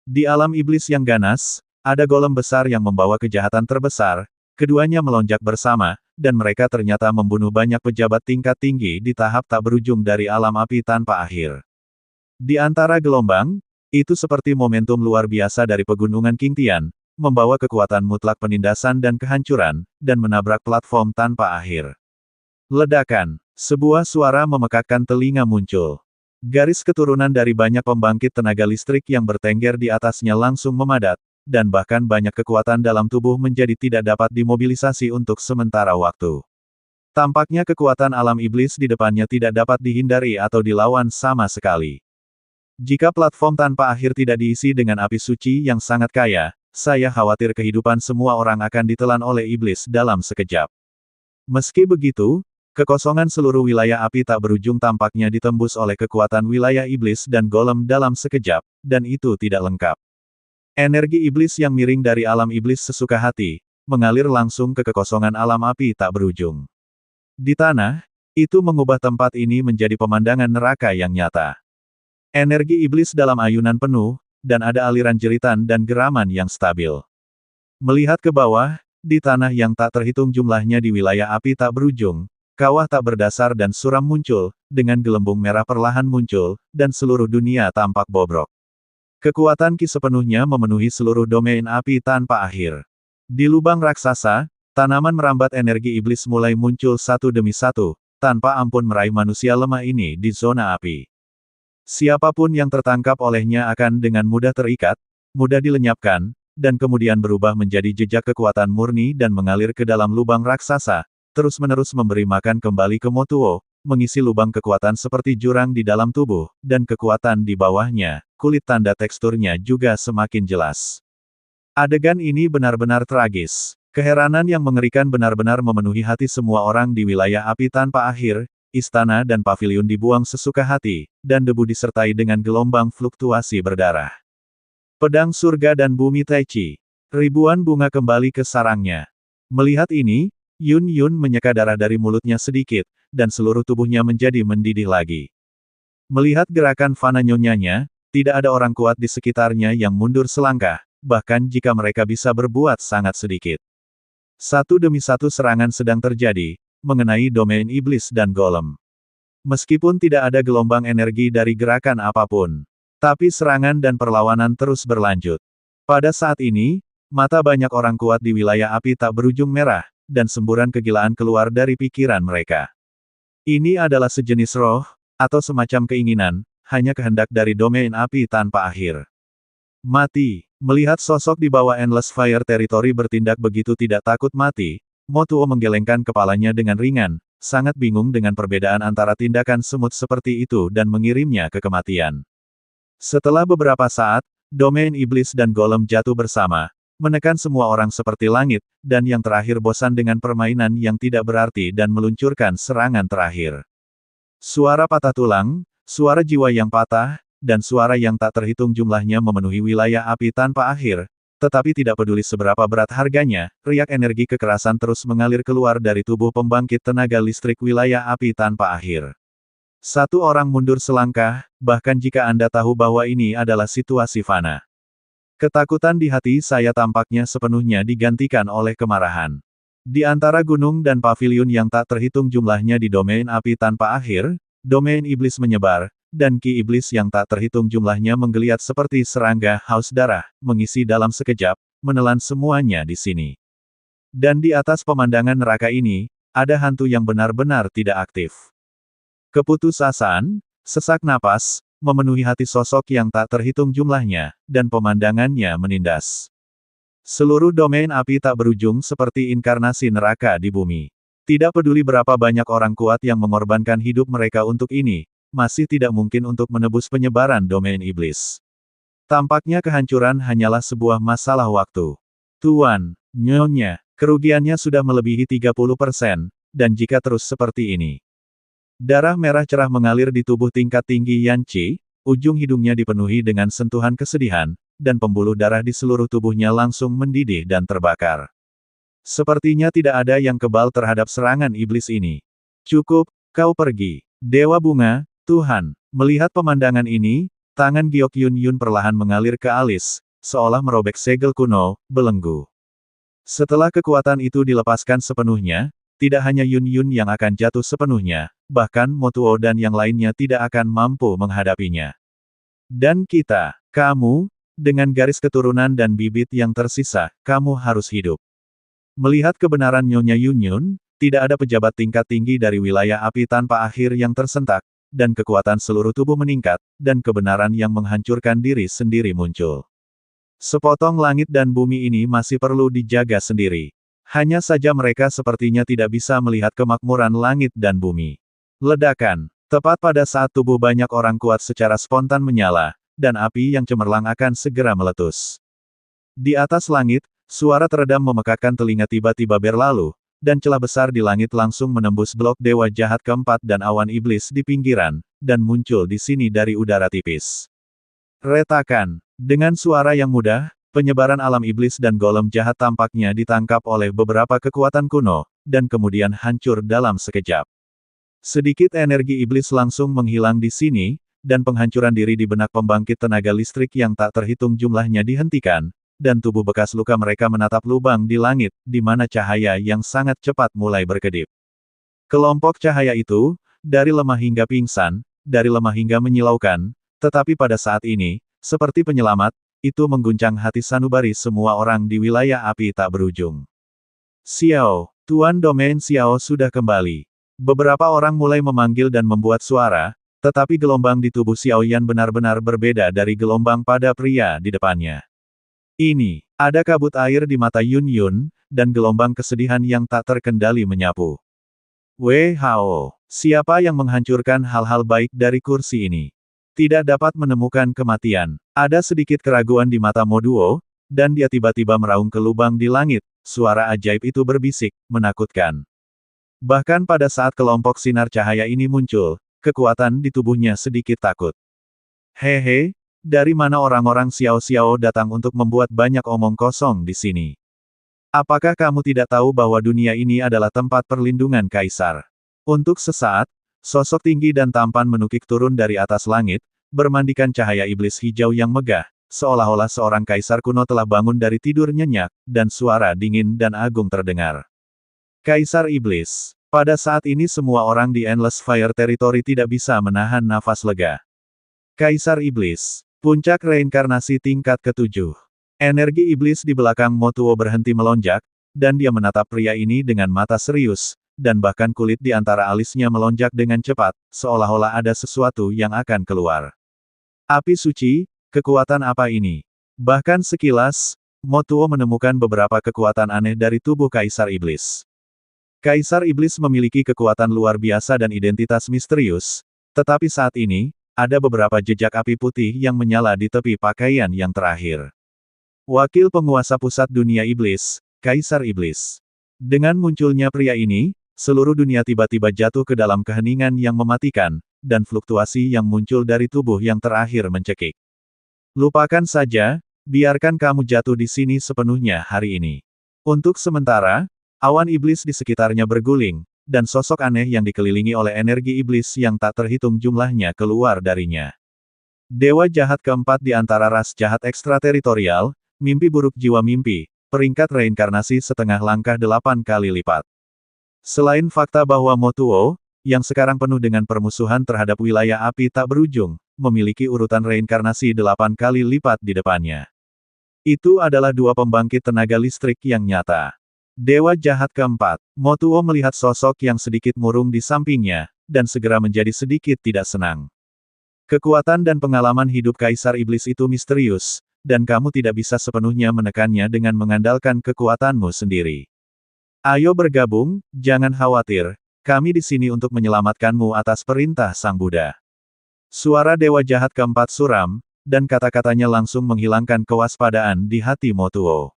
Di alam iblis yang ganas, ada golem besar yang membawa kejahatan terbesar, keduanya melonjak bersama, dan mereka ternyata membunuh banyak pejabat tingkat tinggi di tahap tak berujung dari alam api tanpa akhir. Di antara gelombang, itu seperti momentum luar biasa dari pegunungan Qingtian, membawa kekuatan mutlak penindasan dan kehancuran, dan menabrak platform tanpa akhir. Ledakan. Sebuah suara memekakkan telinga muncul. Garis keturunan dari banyak pembangkit tenaga listrik yang bertengger di atasnya langsung memadat, dan bahkan banyak kekuatan dalam tubuh menjadi tidak dapat dimobilisasi untuk sementara waktu. Tampaknya kekuatan alam iblis di depannya tidak dapat dihindari atau dilawan sama sekali. Jika platform tanpa akhir tidak diisi dengan api suci yang sangat kaya, saya khawatir kehidupan semua orang akan ditelan oleh iblis dalam sekejap. Meski begitu, kekosongan seluruh wilayah api tak berujung tampaknya ditembus oleh kekuatan wilayah iblis dan golem dalam sekejap, dan itu tidak lengkap. Energi iblis yang miring dari alam iblis sesuka hati, mengalir langsung ke kekosongan alam api tak berujung. Di tanah, itu mengubah tempat ini menjadi pemandangan neraka yang nyata. Energi iblis dalam ayunan penuh, dan ada aliran jeritan dan geraman yang stabil. Melihat ke bawah, di tanah yang tak terhitung jumlahnya di wilayah api tak berujung, kawah tak berdasar dan suram muncul, dengan gelembung merah perlahan muncul, dan seluruh dunia tampak bobrok. Kekuatan Ki sepenuhnya memenuhi seluruh domain api tanpa akhir. Di lubang raksasa, tanaman merambat energi iblis mulai muncul satu demi satu, tanpa ampun meraih manusia lemah ini di zona api. Siapapun yang tertangkap olehnya akan dengan mudah terikat, mudah dilenyapkan, dan kemudian berubah menjadi jejak kekuatan murni dan mengalir ke dalam lubang raksasa, terus-menerus memberi makan kembali ke Motuo, mengisi lubang kekuatan seperti jurang di dalam tubuh, dan kekuatan di bawahnya, kulit tanda teksturnya juga semakin jelas. Adegan ini benar-benar tragis. Keheranan yang mengerikan benar-benar memenuhi hati semua orang di wilayah api tanpa akhir. Istana dan pavilion dibuang sesuka hati, dan debu disertai dengan gelombang fluktuasi berdarah. Pedang surga dan bumi Taichi. Ribuan bunga kembali ke sarangnya. Melihat ini, Yun Yun menyeka darah dari mulutnya sedikit, dan seluruh tubuhnya menjadi mendidih lagi. Melihat gerakan fana nyonyanya, tidak ada orang kuat di sekitarnya yang mundur selangkah, bahkan jika mereka bisa berbuat sangat sedikit. Satu demi satu serangan sedang terjadi, mengenai domain iblis dan golem. Meskipun tidak ada gelombang energi dari gerakan apapun, tapi serangan dan perlawanan terus berlanjut. Pada saat ini, mata banyak orang kuat di wilayah api tak berujung merah, dan semburan kegilaan keluar dari pikiran mereka. Ini adalah sejenis roh, atau semacam keinginan, hanya kehendak dari domain api tanpa akhir. Mati. Melihat sosok di bawah Endless Fire Territory bertindak begitu tidak takut mati, Motuo menggelengkan kepalanya dengan ringan, sangat bingung dengan perbedaan antara tindakan semut seperti itu dan mengirimnya ke kematian. Setelah beberapa saat, domain iblis dan golem jatuh bersama, menekan semua orang seperti langit, dan yang terakhir bosan dengan permainan yang tidak berarti dan meluncurkan serangan terakhir. Suara patah tulang, suara jiwa yang patah, dan suara yang tak terhitung jumlahnya memenuhi wilayah api tanpa akhir. Tetapi tidak peduli seberapa berat harganya, riak energi kekerasan terus mengalir keluar dari tubuh pembangkit tenaga listrik wilayah api tanpa akhir. Satu orang mundur selangkah, bahkan jika Anda tahu bahwa ini adalah situasi fana. Ketakutan di hati saya tampaknya sepenuhnya digantikan oleh kemarahan. Di antara gunung dan pavilion yang tak terhitung jumlahnya di domain api tanpa akhir, domain iblis menyebar, dan ki iblis yang tak terhitung jumlahnya menggeliat seperti serangga haus darah, mengisi dalam sekejap, menelan semuanya di sini. Dan di atas pemandangan neraka ini, ada hantu yang benar-benar tidak aktif. Keputusasaan, sesak napas, memenuhi hati sosok yang tak terhitung jumlahnya, dan pemandangannya menindas. Seluruh domain api tak berujung seperti inkarnasi neraka di bumi. Tidak peduli berapa banyak orang kuat yang mengorbankan hidup mereka untuk ini, masih tidak mungkin untuk menebus penyebaran domain iblis. Tampaknya kehancuran hanyalah sebuah masalah waktu. Tuan, Nyonya, kerugiannya sudah melebihi 30%, dan jika terus seperti ini. Darah merah cerah mengalir di tubuh tingkat tinggi Yan Qi, ujung hidungnya dipenuhi dengan sentuhan kesedihan, dan pembuluh darah di seluruh tubuhnya langsung mendidih dan terbakar. Sepertinya tidak ada yang kebal terhadap serangan iblis ini. Cukup, kau pergi. Dewa Bunga, Tuhan, melihat pemandangan ini, Tangan Giok Yun Yun perlahan mengalir ke alis, seolah merobek segel kuno, belenggu. Setelah kekuatan itu dilepaskan sepenuhnya, tidak hanya Yun Yun yang akan jatuh sepenuhnya, bahkan Motuo dan yang lainnya tidak akan mampu menghadapinya. Dan kita, kamu, dengan garis keturunan dan bibit yang tersisa, kamu harus hidup. Melihat kebenaran Nyonya Yun Yun, tidak ada pejabat tingkat tinggi dari wilayah api tanpa akhir yang tersentak, dan kekuatan seluruh tubuh meningkat, dan kebenaran yang menghancurkan diri sendiri muncul. Sepotong langit dan bumi ini masih perlu dijaga sendiri. Hanya saja mereka sepertinya tidak bisa melihat kemakmuran langit dan bumi. Ledakan. Tepat pada saat tubuh banyak orang kuat secara spontan menyala, dan api yang cemerlang akan segera meletus. Di atas langit, suara teredam memekakkan telinga tiba-tiba berlalu, dan celah besar di langit langsung menembus blok dewa jahat keempat dan awan iblis di pinggiran, dan muncul di sini dari udara tipis. Retakan. Dengan suara yang mudah, penyebaran alam iblis dan golem jahat tampaknya ditangkap oleh beberapa kekuatan kuno, dan kemudian hancur dalam sekejap. Sedikit energi iblis langsung menghilang di sini, dan penghancuran diri di benak pembangkit tenaga listrik yang tak terhitung jumlahnya dihentikan, dan tubuh bekas luka mereka menatap lubang di langit, di mana cahaya yang sangat cepat mulai berkedip. Kelompok cahaya itu, dari lemah hingga pingsan, dari lemah hingga menyilaukan, tetapi pada saat ini, seperti penyelamat, itu mengguncang hati sanubari semua orang di wilayah api tak berujung. Xiao, Tuan Domain Xiao sudah kembali. Beberapa orang mulai memanggil dan membuat suara, tetapi gelombang di tubuh Xiao Yan benar-benar berbeda dari gelombang pada pria di depannya. Ini, ada kabut air di mata Yun Yun, dan gelombang kesedihan yang tak terkendali menyapu. Wei Hao, siapa yang menghancurkan hal-hal baik dari kursi ini? Tidak dapat menemukan kematian. Ada sedikit keraguan di mata Mo Duo, dan dia tiba-tiba meraung ke lubang di langit, suara ajaib itu berbisik, menakutkan. Bahkan pada saat kelompok sinar cahaya ini muncul, kekuatan di tubuhnya sedikit takut. Hehe. Dari mana orang-orang Xiao-Xiao datang untuk membuat banyak omong kosong di sini? Apakah kamu tidak tahu bahwa dunia ini adalah tempat perlindungan kaisar? Untuk sesaat, sosok tinggi dan tampan menukik turun dari atas langit, bermandikan cahaya iblis hijau yang megah, seolah-olah seorang kaisar kuno telah bangun dari tidur nyenyak, dan suara dingin dan agung terdengar. Kaisar Iblis. Pada saat ini semua orang di Endless Fire Territory tidak bisa menahan nafas lega. Kaisar Iblis. Puncak reinkarnasi tingkat ke-7. Energi iblis di belakang Motuo berhenti melonjak, dan dia menatap pria ini dengan mata serius, dan bahkan kulit di antara alisnya melonjak dengan cepat, seolah-olah ada sesuatu yang akan keluar. Api suci, kekuatan apa ini? Bahkan sekilas, Motuo menemukan beberapa kekuatan aneh dari tubuh Kaisar Iblis. Kaisar Iblis memiliki kekuatan luar biasa dan identitas misterius, tetapi saat ini, ada beberapa jejak api putih yang menyala di tepi pakaian yang terakhir. Wakil penguasa pusat dunia iblis, Kaisar Iblis. Dengan munculnya pria ini, seluruh dunia tiba-tiba jatuh ke dalam keheningan yang mematikan, dan fluktuasi yang muncul dari tubuh yang terakhir mencekik. Lupakan saja, biarkan kamu jatuh di sini sepenuhnya hari ini. Untuk sementara, awan iblis di sekitarnya berguling, dan sosok aneh yang dikelilingi oleh energi iblis yang tak terhitung jumlahnya keluar darinya. Dewa jahat keempat di antara ras jahat ekstrateritorial, mimpi buruk jiwa mimpi, peringkat reinkarnasi setengah langkah 8 kali lipat. Selain fakta bahwa Motuo, yang sekarang penuh dengan permusuhan terhadap wilayah api tak berujung, memiliki urutan reinkarnasi 8 kali lipat di depannya. Itu adalah dua pembangkit tenaga listrik yang nyata. Dewa jahat keempat, Motuo melihat sosok yang sedikit murung di sampingnya, dan segera menjadi sedikit tidak senang. Kekuatan dan pengalaman hidup Kaisar Iblis itu misterius, dan kamu tidak bisa sepenuhnya menekannya dengan mengandalkan kekuatanmu sendiri. Ayo bergabung, jangan khawatir, kami di sini untuk menyelamatkanmu atas perintah Sang Buddha. Suara Dewa jahat keempat suram, dan kata-katanya langsung menghilangkan kewaspadaan di hati Motuo.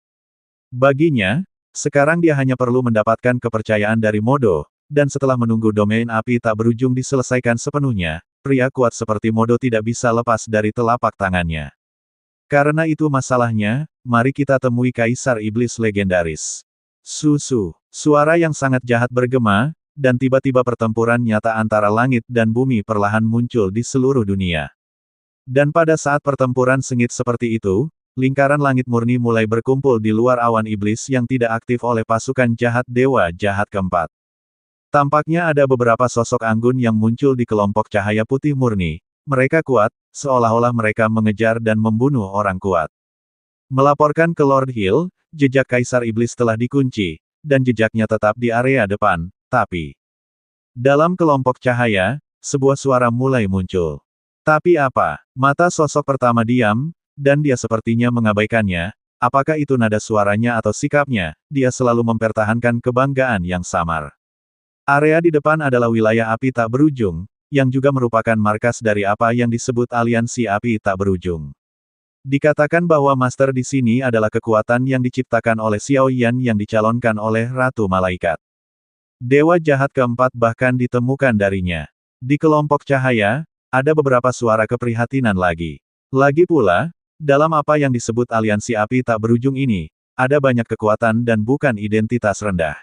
Baginya, sekarang dia hanya perlu mendapatkan kepercayaan dari Modo, dan setelah menunggu domain api tak berujung diselesaikan sepenuhnya, pria kuat seperti Modo tidak bisa lepas dari telapak tangannya. Karena itu masalahnya, mari kita temui Kaisar Iblis legendaris. Susu, suara yang sangat jahat bergema, dan tiba-tiba pertempuran nyata antara langit dan bumi perlahan muncul di seluruh dunia. Dan pada saat pertempuran sengit seperti itu, lingkaran langit murni mulai berkumpul di luar awan iblis yang tidak aktif oleh pasukan jahat Dewa Jahat Keempat. Tampaknya ada beberapa sosok anggun yang muncul di kelompok cahaya putih murni. Mereka kuat, seolah-olah mereka mengejar dan membunuh orang kuat. Melaporkan ke Lord Hill, jejak Kaisar Iblis telah dikunci, dan jejaknya tetap di area depan, tapi... Dalam kelompok cahaya, sebuah suara mulai muncul. Tapi apa? Mata sosok pertama diam, dan dia sepertinya mengabaikannya. Apakah itu nada suaranya atau sikapnya? Dia selalu mempertahankan kebanggaan yang samar. Area di depan adalah wilayah api tak berujung, yang juga merupakan markas dari apa yang disebut aliansi api tak berujung. Dikatakan bahwa master di sini adalah kekuatan yang diciptakan oleh Xiao Yan yang dicalonkan oleh Ratu Malaikat. Dewa Jahat Keempat bahkan ditemukan darinya. Di kelompok cahaya, ada beberapa suara keprihatinan lagi. Lagi pula, dalam apa yang disebut aliansi api tak berujung ini, ada banyak kekuatan dan bukan identitas rendah.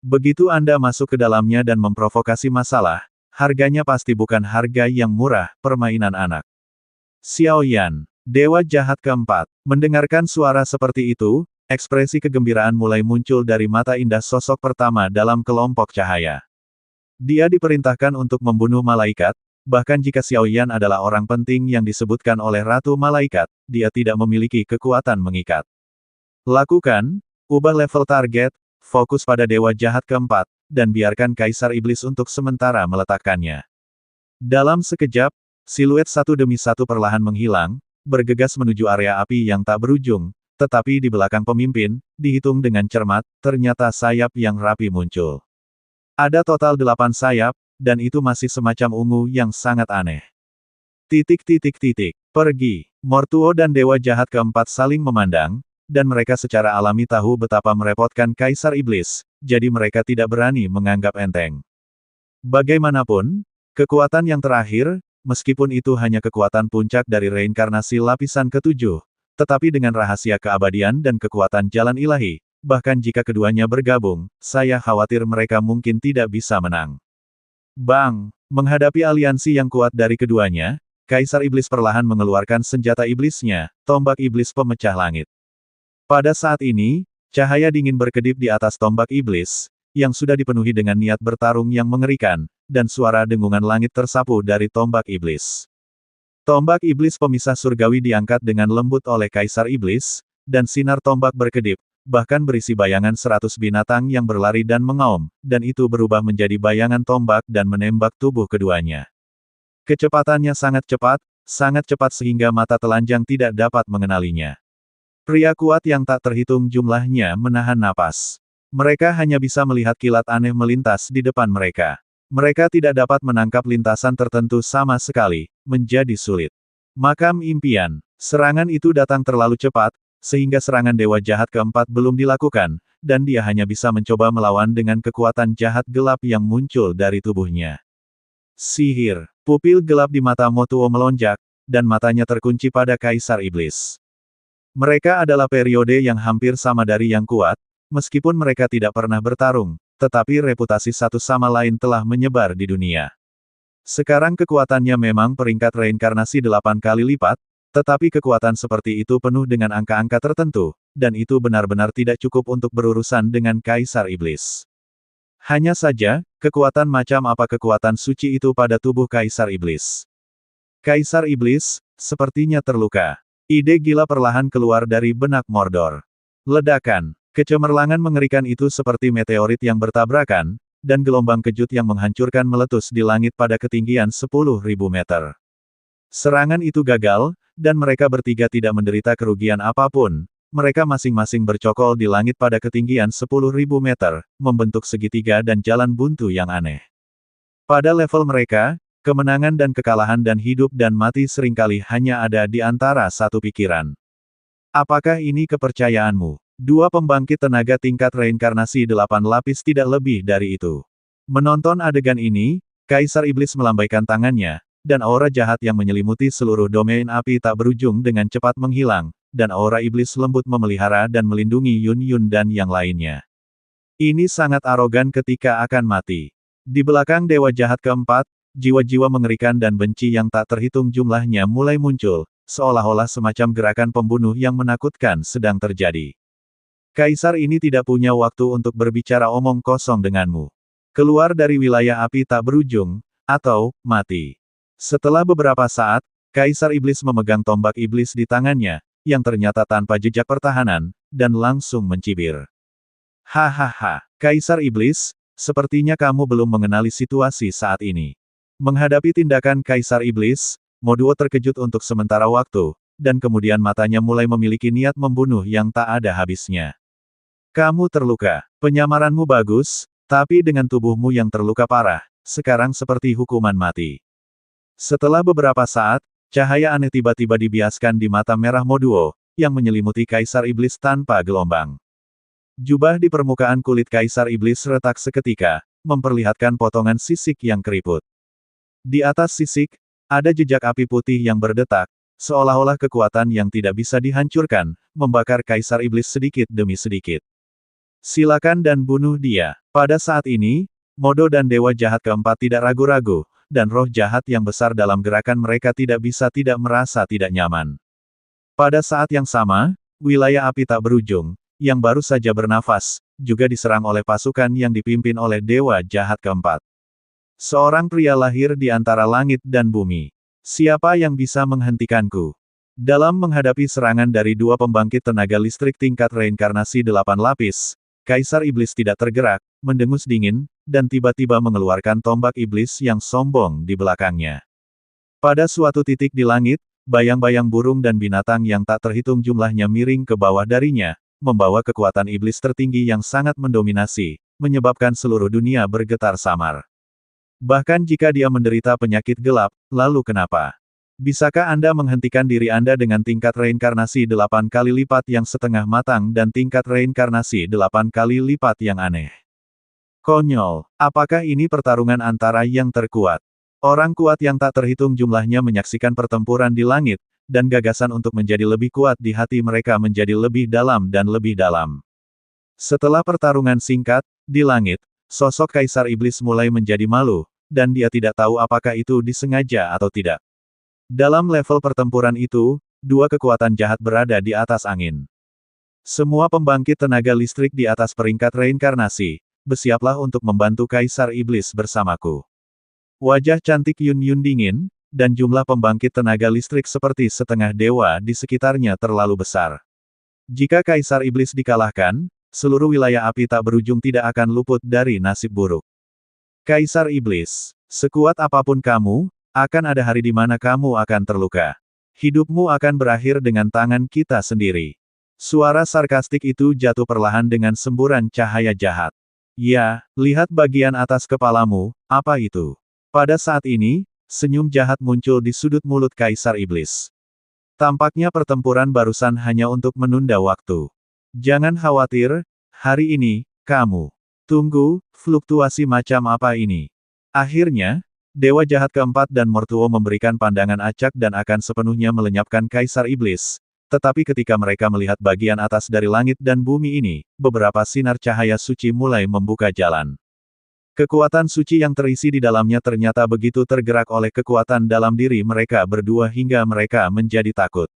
Begitu Anda masuk ke dalamnya dan memprovokasi masalah, harganya pasti bukan harga yang murah, permainan anak. Xiao Yan, Dewa Jahat Keempat, mendengarkan suara seperti itu, ekspresi kegembiraan mulai muncul dari mata indah sosok pertama dalam kelompok cahaya. Dia diperintahkan untuk membunuh malaikat, bahkan jika Xiao Yan adalah orang penting yang disebutkan oleh Ratu Malaikat, dia tidak memiliki kekuatan mengikat. Lakukan, ubah level target, fokus pada Dewa Jahat Keempat, dan biarkan Kaisar Iblis untuk sementara meletakkannya. Dalam sekejap, siluet satu demi satu perlahan menghilang, bergegas menuju area api yang tak berujung, tetapi di belakang pemimpin, dihitung dengan cermat, ternyata sayap yang rapi muncul. Ada total 8 sayap, dan itu masih semacam ungu yang sangat aneh. Pergi. Mortuo dan Dewa Jahat Keempat saling memandang, dan mereka secara alami tahu betapa merepotkan Kaisar Iblis, jadi mereka tidak berani menganggap enteng. Bagaimanapun, kekuatan yang terakhir, meskipun itu hanya kekuatan puncak dari reinkarnasi lapisan ketujuh, tetapi dengan rahasia keabadian dan kekuatan jalan ilahi, bahkan jika keduanya bergabung, saya khawatir mereka mungkin tidak bisa menang. Bang! Menghadapi aliansi yang kuat dari keduanya, Kaisar Iblis perlahan mengeluarkan senjata iblisnya, tombak iblis pemecah langit. Pada saat ini, cahaya dingin berkedip di atas tombak iblis, yang sudah dipenuhi dengan niat bertarung yang mengerikan, dan suara dengungan langit tersapu dari tombak iblis. Tombak iblis pemisah surgawi diangkat dengan lembut oleh Kaisar Iblis, dan sinar tombak berkedip, bahkan berisi bayangan 100 binatang yang berlari dan mengaum, dan itu berubah menjadi bayangan tombak dan menembak tubuh keduanya. Kecepatannya sangat cepat sehingga mata telanjang tidak dapat mengenalinya. Pria kuat yang tak terhitung jumlahnya menahan napas. Mereka hanya bisa melihat kilat aneh melintas di depan mereka. Mereka tidak dapat menangkap lintasan tertentu sama sekali, menjadi sulit. Makam impian. Serangan itu datang terlalu cepat, sehingga serangan Dewa Jahat Keempat belum dilakukan, dan dia hanya bisa mencoba melawan dengan kekuatan jahat gelap yang muncul dari tubuhnya. Sihir. Pupil gelap di mata Mortuo melonjak, dan matanya terkunci pada Kaisar Iblis. Mereka adalah periode yang hampir sama dari yang kuat, meskipun mereka tidak pernah bertarung, tetapi reputasi satu sama lain telah menyebar di dunia. Sekarang kekuatannya memang peringkat reinkarnasi 8 kali lipat, tetapi kekuatan seperti itu penuh dengan angka-angka tertentu, dan itu benar-benar tidak cukup untuk berurusan dengan Kaisar Iblis. Hanya saja, kekuatan macam apa kekuatan suci itu pada tubuh Kaisar Iblis? Kaisar Iblis, sepertinya terluka. Ide gila perlahan keluar dari benak Mordor. Ledakan. Kecemerlangan mengerikan itu seperti meteorit yang bertabrakan, dan gelombang kejut yang menghancurkan meletus di langit pada ketinggian 10.000 meter. Serangan itu gagal, dan mereka bertiga tidak menderita kerugian apapun. Mereka masing-masing bercokol di langit pada ketinggian 10.000 meter, membentuk segitiga dan jalan buntu yang aneh. Pada level mereka, kemenangan dan kekalahan dan hidup dan mati seringkali hanya ada di antara satu pikiran. Apakah ini kepercayaanmu? Dua pembangkit tenaga tingkat reinkarnasi 8 lapis tidak lebih dari itu. Menonton adegan ini, Kaisar Iblis melambaikan tangannya, dan aura jahat yang menyelimuti seluruh domain api tak berujung dengan cepat menghilang, dan aura iblis lembut memelihara dan melindungi Yun Yun dan yang lainnya. Ini sangat arogan ketika akan mati. Di belakang Dewa Jahat Keempat, jiwa-jiwa mengerikan dan benci yang tak terhitung jumlahnya mulai muncul, seolah-olah semacam gerakan pembunuh yang menakutkan sedang terjadi. Kaisar ini tidak punya waktu untuk berbicara omong kosong denganmu. Keluar dari wilayah api tak berujung, atau mati. Setelah beberapa saat, Kaisar Iblis memegang tombak iblis di tangannya, yang ternyata tanpa jejak pertahanan, dan langsung mencibir. Hahaha, Kaisar Iblis, sepertinya kamu belum mengenali situasi saat ini. Menghadapi tindakan Kaisar Iblis, Moduo terkejut untuk sementara waktu, dan kemudian matanya mulai memiliki niat membunuh yang tak ada habisnya. Kamu terluka. Penyamaranmu bagus, tapi dengan tubuhmu yang terluka parah, sekarang seperti hukuman mati. Setelah beberapa saat, cahaya aneh tiba-tiba dibiaskan di mata merah Moduo, yang menyelimuti Kaisar Iblis tanpa gelombang. Jubah di permukaan kulit Kaisar Iblis retak seketika, memperlihatkan potongan sisik yang keriput. Di atas sisik, ada jejak api putih yang berdetak, seolah-olah kekuatan yang tidak bisa dihancurkan, membakar Kaisar Iblis sedikit demi sedikit. Silakan dan bunuh dia. Pada saat ini, Modo dan Dewa Jahat keempat tidak ragu-ragu, dan roh jahat yang besar dalam gerakan mereka tidak bisa tidak merasa tidak nyaman. Pada saat yang sama, wilayah api tak berujung, yang baru saja bernafas, juga diserang oleh pasukan yang dipimpin oleh Dewa Jahat keempat. Seorang pria lahir di antara langit dan bumi. Siapa yang bisa menghentikanku? Dalam menghadapi serangan dari dua pembangkit tenaga listrik tingkat reinkarnasi 8 lapis, Kaisar Iblis tidak tergerak, mendengus dingin, dan tiba-tiba mengeluarkan tombak iblis yang sombong di belakangnya. Pada suatu titik di langit, bayang-bayang burung dan binatang yang tak terhitung jumlahnya miring ke bawah darinya, membawa kekuatan iblis tertinggi yang sangat mendominasi, menyebabkan seluruh dunia bergetar samar. Bahkan jika dia menderita penyakit gelap, lalu kenapa? Bisakah Anda menghentikan diri Anda dengan tingkat reinkarnasi 8 kali lipat yang setengah matang dan tingkat reinkarnasi 8 kali lipat yang aneh? Konyol. Apakah ini pertarungan antara yang terkuat? Orang kuat yang tak terhitung jumlahnya menyaksikan pertempuran di langit, dan gagasan untuk menjadi lebih kuat di hati mereka menjadi lebih dalam dan lebih dalam. Setelah pertarungan singkat, di langit, sosok Kaisar Iblis mulai menjadi malu, dan dia tidak tahu apakah itu disengaja atau tidak. Dalam level pertempuran itu, dua kekuatan jahat berada di atas angin. Semua pembangkit tenaga listrik di atas peringkat reinkarnasi, bersiaplah untuk membantu Kaisar Iblis bersamaku. Wajah cantik Yun Yun dingin, dan jumlah pembangkit tenaga listrik seperti setengah dewa di sekitarnya terlalu besar. Jika Kaisar Iblis dikalahkan, seluruh wilayah api tak berujung tidak akan luput dari nasib buruk. Kaisar Iblis, sekuat apapun kamu, akan ada hari di mana kamu akan terluka. Hidupmu akan berakhir dengan tangan kita sendiri. Suara sarkastik itu jatuh perlahan dengan semburan cahaya jahat. Ya, lihat bagian atas kepalamu, apa itu? Pada saat ini, senyum jahat muncul di sudut mulut Kaisar Iblis. Tampaknya pertempuran barusan hanya untuk menunda waktu. Jangan khawatir, hari ini, kamu. Tunggu, fluktuasi macam apa ini? Akhirnya, Dewa Jahat keempat dan Mertuo memberikan pandangan acak dan akan sepenuhnya melenyapkan Kaisar Iblis. Tetapi ketika mereka melihat bagian atas dari langit dan bumi ini, beberapa sinar cahaya suci mulai membuka jalan. Kekuatan suci yang terisi di dalamnya ternyata begitu tergerak oleh kekuatan dalam diri mereka berdua hingga mereka menjadi takut.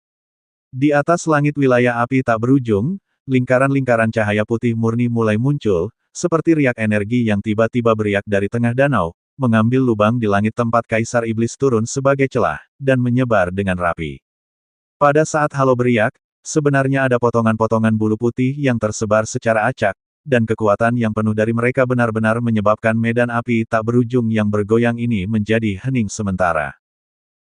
Di atas langit wilayah api tak berujung, lingkaran-lingkaran cahaya putih murni mulai muncul, seperti riak energi yang tiba-tiba beriak dari tengah danau, mengambil lubang di langit tempat Kaisar Iblis turun sebagai celah, dan menyebar dengan rapi. Pada saat halo beriak, sebenarnya ada potongan-potongan bulu putih yang tersebar secara acak, dan kekuatan yang penuh dari mereka benar-benar menyebabkan medan api tak berujung yang bergoyang ini menjadi hening sementara.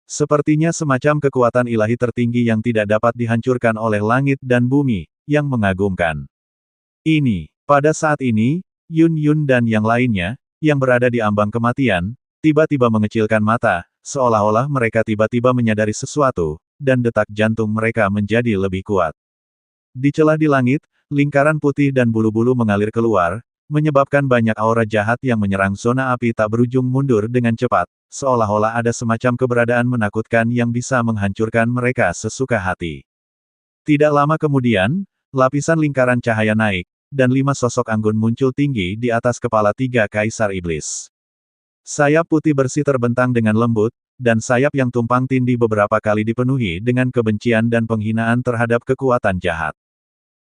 Sepertinya semacam kekuatan ilahi tertinggi yang tidak dapat dihancurkan oleh langit dan bumi, yang mengagumkan. Pada saat ini, Yun Yun dan yang lainnya, yang berada di ambang kematian, tiba-tiba mengecilkan mata, seolah-olah mereka tiba-tiba menyadari sesuatu, dan detak jantung mereka menjadi lebih kuat. Di celah di langit, lingkaran putih dan bulu-bulu mengalir keluar, menyebabkan banyak aura jahat yang menyerang zona api tak berujung mundur dengan cepat, seolah-olah ada semacam keberadaan menakutkan yang bisa menghancurkan mereka sesuka hati. Tidak lama kemudian, lapisan lingkaran cahaya naik, dan 5 sosok anggun muncul tinggi di atas kepala 3 Kaisar Iblis. Sayap putih bersih terbentang dengan lembut, dan sayap yang tumpang tindih beberapa kali dipenuhi dengan kebencian dan penghinaan terhadap kekuatan jahat.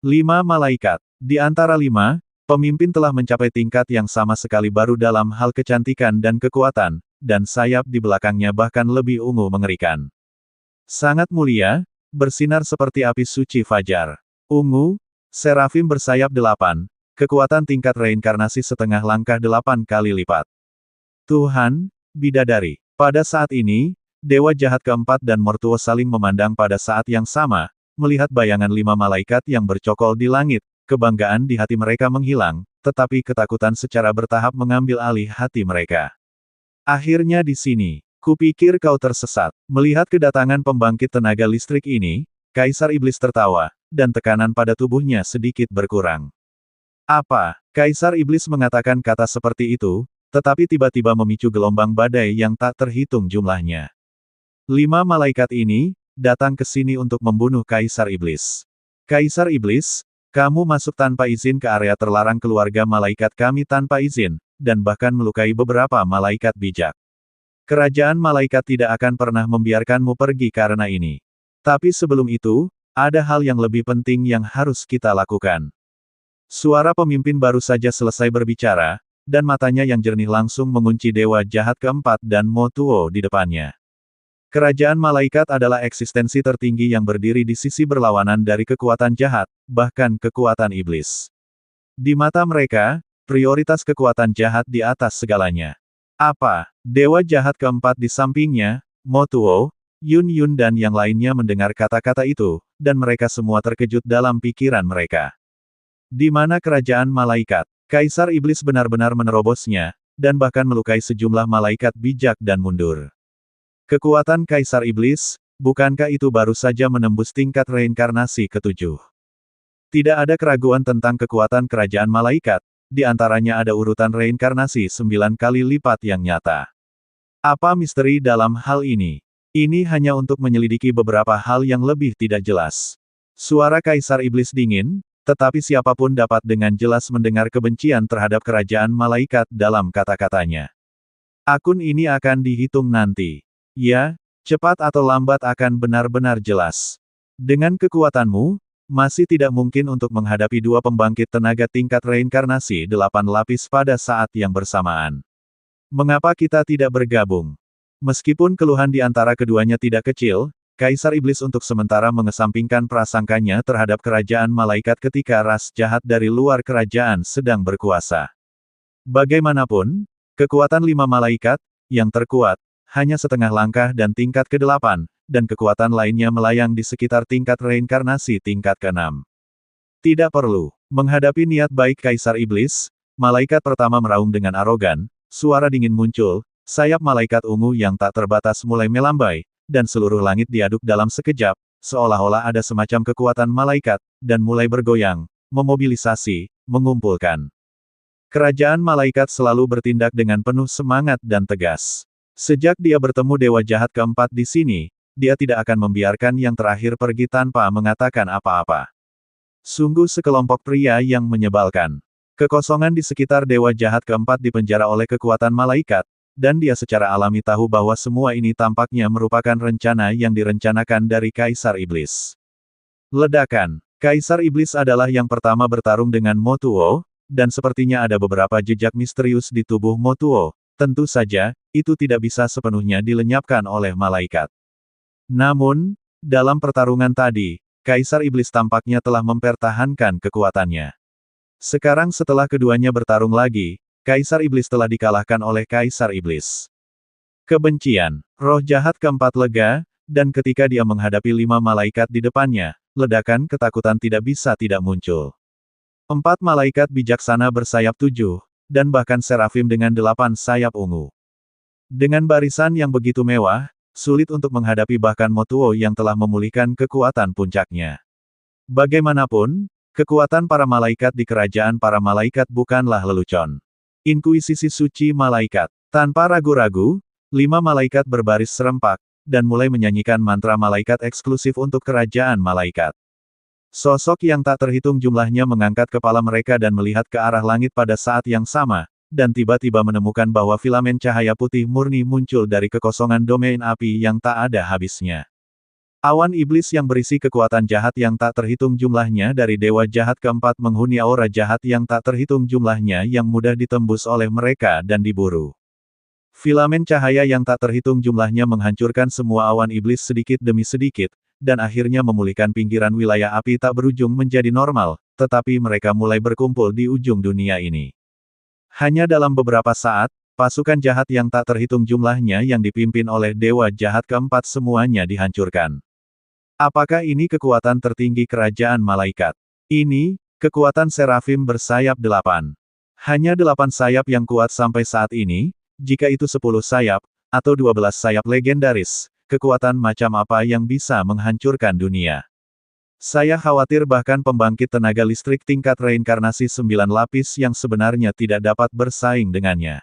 5 malaikat. Di antara 5, pemimpin telah mencapai tingkat yang sama sekali baru dalam hal kecantikan dan kekuatan, dan sayap di belakangnya bahkan lebih ungu mengerikan. Sangat mulia, bersinar seperti api suci fajar. Ungu, serafim bersayap 8, kekuatan tingkat reinkarnasi setengah langkah 8 kali lipat. Tuhan, bidadari. Pada saat ini, Dewa Jahat keempat dan Mortuo saling memandang pada saat yang sama, melihat bayangan 5 malaikat yang bercokol di langit, kebanggaan di hati mereka menghilang, tetapi ketakutan secara bertahap mengambil alih hati mereka. Akhirnya di sini, kupikir kau tersesat. Melihat kedatangan pembangkit tenaga listrik ini, Kaisar Iblis tertawa, dan tekanan pada tubuhnya sedikit berkurang. Apa? Kaisar Iblis mengatakan kata seperti itu, tetapi tiba-tiba memicu gelombang badai yang tak terhitung jumlahnya. 5 malaikat ini, datang ke sini untuk membunuh Kaisar Iblis. Kaisar Iblis, kamu masuk tanpa izin ke area terlarang keluarga malaikat kami tanpa izin, dan bahkan melukai beberapa malaikat bijak. Kerajaan malaikat tidak akan pernah membiarkanmu pergi karena ini. Tapi sebelum itu, ada hal yang lebih penting yang harus kita lakukan. Suara pemimpin baru saja selesai berbicara, dan matanya yang jernih langsung mengunci Dewa Jahat keempat dan Motuo di depannya. Kerajaan malaikat adalah eksistensi tertinggi yang berdiri di sisi berlawanan dari kekuatan jahat, bahkan kekuatan iblis. Di mata mereka, prioritas kekuatan jahat di atas segalanya. Apa? Dewa Jahat keempat di sampingnya, Motuo, Yun Yun dan yang lainnya mendengar kata-kata itu, dan mereka semua terkejut dalam pikiran mereka. Di mana kerajaan malaikat? Kaisar Iblis benar-benar menerobosnya, dan bahkan melukai sejumlah malaikat bijak dan mundur. Kekuatan Kaisar Iblis, bukankah itu baru saja menembus tingkat reinkarnasi ke-7? Tidak ada keraguan tentang kekuatan kerajaan malaikat, di antaranya ada urutan reinkarnasi 9 kali lipat yang nyata. Apa misteri dalam hal ini? Ini hanya untuk menyelidiki beberapa hal yang lebih tidak jelas. Suara Kaisar Iblis dingin, tetapi siapapun dapat dengan jelas mendengar kebencian terhadap kerajaan malaikat dalam kata-katanya. Akun ini akan dihitung nanti. Ya, cepat atau lambat akan benar-benar jelas. Dengan kekuatanmu, masih tidak mungkin untuk menghadapi 2 pembangkit tenaga tingkat reinkarnasi 8 lapis pada saat yang bersamaan. Mengapa kita tidak bergabung? Meskipun keluhan di antara keduanya tidak kecil, Kaisar Iblis untuk sementara mengesampingkan prasangkanya terhadap kerajaan malaikat ketika ras jahat dari luar kerajaan sedang berkuasa. Bagaimanapun, kekuatan 5 malaikat, yang terkuat, hanya setengah langkah dan tingkat ke-8, dan kekuatan lainnya melayang di sekitar tingkat reinkarnasi tingkat ke-6. Tidak perlu menghadapi niat baik Kaisar Iblis, malaikat pertama meraung dengan arogan, suara dingin muncul, sayap malaikat ungu yang tak terbatas mulai melambai, dan seluruh langit diaduk dalam sekejap, seolah-olah ada semacam kekuatan malaikat, dan mulai bergoyang, memobilisasi, mengumpulkan. Kerajaan malaikat selalu bertindak dengan penuh semangat dan tegas. Sejak dia bertemu Dewa Jahat keempat di sini, dia tidak akan membiarkan yang terakhir pergi tanpa mengatakan apa-apa. Sungguh sekelompok pria yang menyebalkan. Kekosongan di sekitar Dewa Jahat keempat dipenjara oleh kekuatan malaikat, dan dia secara alami tahu bahwa semua ini tampaknya merupakan rencana yang direncanakan dari Kaisar Iblis. Ledakan. Kaisar Iblis adalah yang pertama bertarung dengan Motuo, dan sepertinya ada beberapa jejak misterius di tubuh Motuo. Tentu saja, itu tidak bisa sepenuhnya dilenyapkan oleh malaikat. Namun, dalam pertarungan tadi, Kaisar Iblis tampaknya telah mempertahankan kekuatannya. Sekarang setelah keduanya bertarung lagi, Kaisar Iblis telah dikalahkan oleh Kaisar Iblis. Kebencian. Roh jahat keempat lega, dan ketika dia menghadapi 5 malaikat di depannya, ledakan ketakutan tidak bisa tidak muncul. 4 malaikat bijaksana bersayap 7, dan bahkan serafim dengan 8 sayap ungu. Dengan barisan yang begitu mewah, sulit untuk menghadapi bahkan Motuo yang telah memulihkan kekuatan puncaknya. Bagaimanapun, kekuatan para malaikat di kerajaan para malaikat bukanlah lelucon. Inkuisisi suci malaikat. Tanpa ragu-ragu, 5 malaikat berbaris serempak, dan mulai menyanyikan mantra malaikat eksklusif untuk kerajaan malaikat. Sosok yang tak terhitung jumlahnya mengangkat kepala mereka dan melihat ke arah langit pada saat yang sama, dan tiba-tiba menemukan bahwa filamen cahaya putih murni muncul dari kekosongan domain api yang tak ada habisnya. Awan iblis yang berisi kekuatan jahat yang tak terhitung jumlahnya dari Dewa Jahat keempat menghuni aura jahat yang tak terhitung jumlahnya yang mudah ditembus oleh mereka dan diburu. Filamen cahaya yang tak terhitung jumlahnya menghancurkan semua awan iblis sedikit demi sedikit, dan akhirnya memulihkan pinggiran wilayah api tak berujung menjadi normal, tetapi mereka mulai berkumpul di ujung dunia ini. Hanya dalam beberapa saat, pasukan jahat yang tak terhitung jumlahnya yang dipimpin oleh Dewa Jahat keempat semuanya dihancurkan. Apakah ini kekuatan tertinggi kerajaan malaikat? Ini, kekuatan Serafim bersayap 8. Hanya 8 sayap yang kuat sampai saat ini, jika itu 10 sayap, atau 12 sayap legendaris, kekuatan macam apa yang bisa menghancurkan dunia? Saya khawatir bahkan pembangkit tenaga listrik tingkat reinkarnasi 9 lapis yang sebenarnya tidak dapat bersaing dengannya.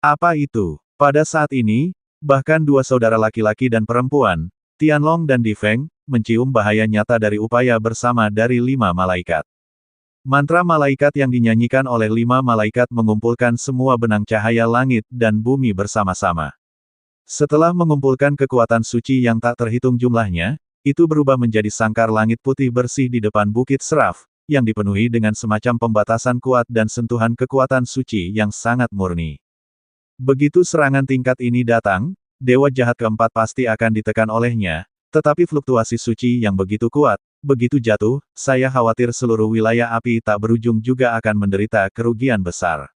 Apa itu? Pada saat ini, bahkan dua saudara laki-laki dan perempuan, Tianlong dan Difeng, mencium bahaya nyata dari upaya bersama dari 5 malaikat. Mantra malaikat yang dinyanyikan oleh 5 malaikat mengumpulkan semua benang cahaya langit dan bumi bersama-sama. Setelah mengumpulkan kekuatan suci yang tak terhitung jumlahnya, itu berubah menjadi sangkar langit putih bersih di depan Bukit Seraf, yang dipenuhi dengan semacam pembatasan kuat dan sentuhan kekuatan suci yang sangat murni. Begitu serangan tingkat ini datang, Dewa Jahat keempat pasti akan ditekan olehnya, tetapi fluktuasi suci yang begitu kuat, begitu jatuh, saya khawatir seluruh wilayah api tak berujung juga akan menderita kerugian besar.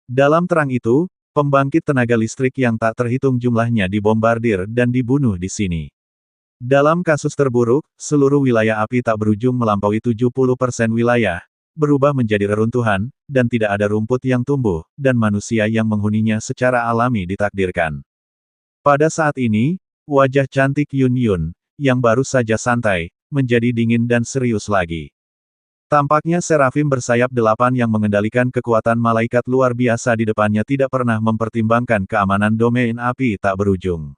Dalam terang itu, pembangkit tenaga listrik yang tak terhitung jumlahnya dibombardir dan dibunuh di sini. Dalam kasus terburuk, seluruh wilayah api tak berujung melampaui 70% wilayah, berubah menjadi reruntuhan, dan tidak ada rumput yang tumbuh, dan manusia yang menghuninya secara alami ditakdirkan. Pada saat ini, wajah cantik Yun Yun, yang baru saja santai, menjadi dingin dan serius lagi. Tampaknya Serafim bersayap 8 yang mengendalikan kekuatan malaikat luar biasa di depannya tidak pernah mempertimbangkan keamanan domain api tak berujung.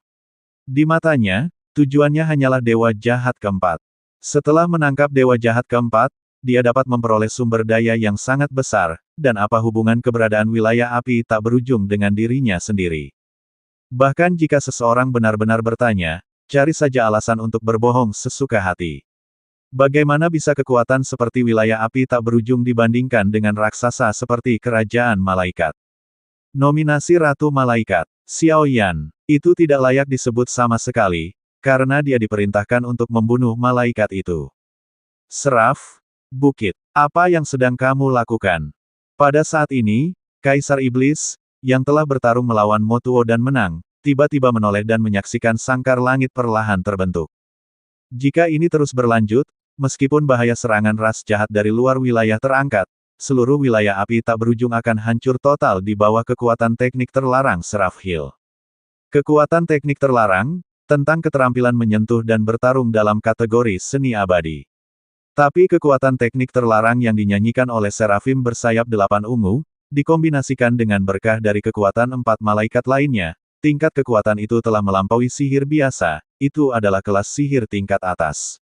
Di matanya, tujuannya hanyalah Dewa Jahat keempat. Setelah menangkap Dewa Jahat keempat, dia dapat memperoleh sumber daya yang sangat besar, dan apa hubungan keberadaan wilayah api tak berujung dengan dirinya sendiri. Bahkan jika seseorang benar-benar bertanya, cari saja alasan untuk berbohong sesuka hati. Bagaimana bisa kekuatan seperti wilayah api tak berujung dibandingkan dengan raksasa seperti kerajaan malaikat? Nominasi Ratu Malaikat, Xiao Yan, itu tidak layak disebut sama sekali, karena dia diperintahkan untuk membunuh malaikat itu. Seraf, Bukit, apa yang sedang kamu lakukan? Pada saat ini, Kaisar Iblis, yang telah bertarung melawan Motuo dan menang, tiba-tiba menoleh dan menyaksikan sangkar langit perlahan terbentuk. Jika ini terus berlanjut, meskipun bahaya serangan ras jahat dari luar wilayah terangkat, seluruh wilayah api tak berujung akan hancur total di bawah kekuatan teknik terlarang Seraph Hill. Kekuatan teknik terlarang, tentang keterampilan menyentuh dan bertarung dalam kategori seni abadi. Tapi kekuatan teknik terlarang yang dinyanyikan oleh Serafim bersayap 8 ungu, dikombinasikan dengan berkah dari kekuatan 4 malaikat lainnya, tingkat kekuatan itu telah melampaui sihir biasa, itu adalah kelas sihir tingkat atas.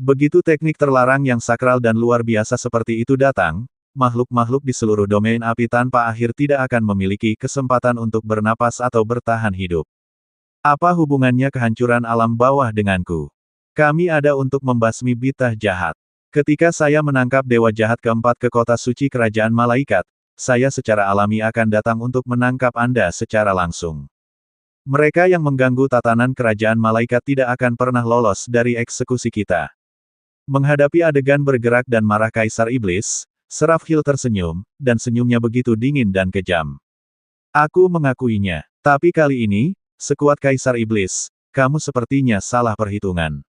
Begitu teknik terlarang yang sakral dan luar biasa seperti itu datang, makhluk-makhluk di seluruh domain api tanpa akhir tidak akan memiliki kesempatan untuk bernapas atau bertahan hidup. Apa hubungannya kehancuran alam bawah denganku? Kami ada untuk membasmi bitah jahat. Ketika saya menangkap Dewa Jahat keempat ke kota suci kerajaan malaikat, saya secara alami akan datang untuk menangkap Anda secara langsung. Mereka yang mengganggu tatanan kerajaan malaikat tidak akan pernah lolos dari eksekusi kita. Menghadapi adegan bergerak dan marah Kaisar Iblis, Seraph Hill tersenyum, dan senyumnya begitu dingin dan kejam. Aku mengakuinya, tapi kali ini, sekuat Kaisar Iblis, kamu sepertinya salah perhitungan.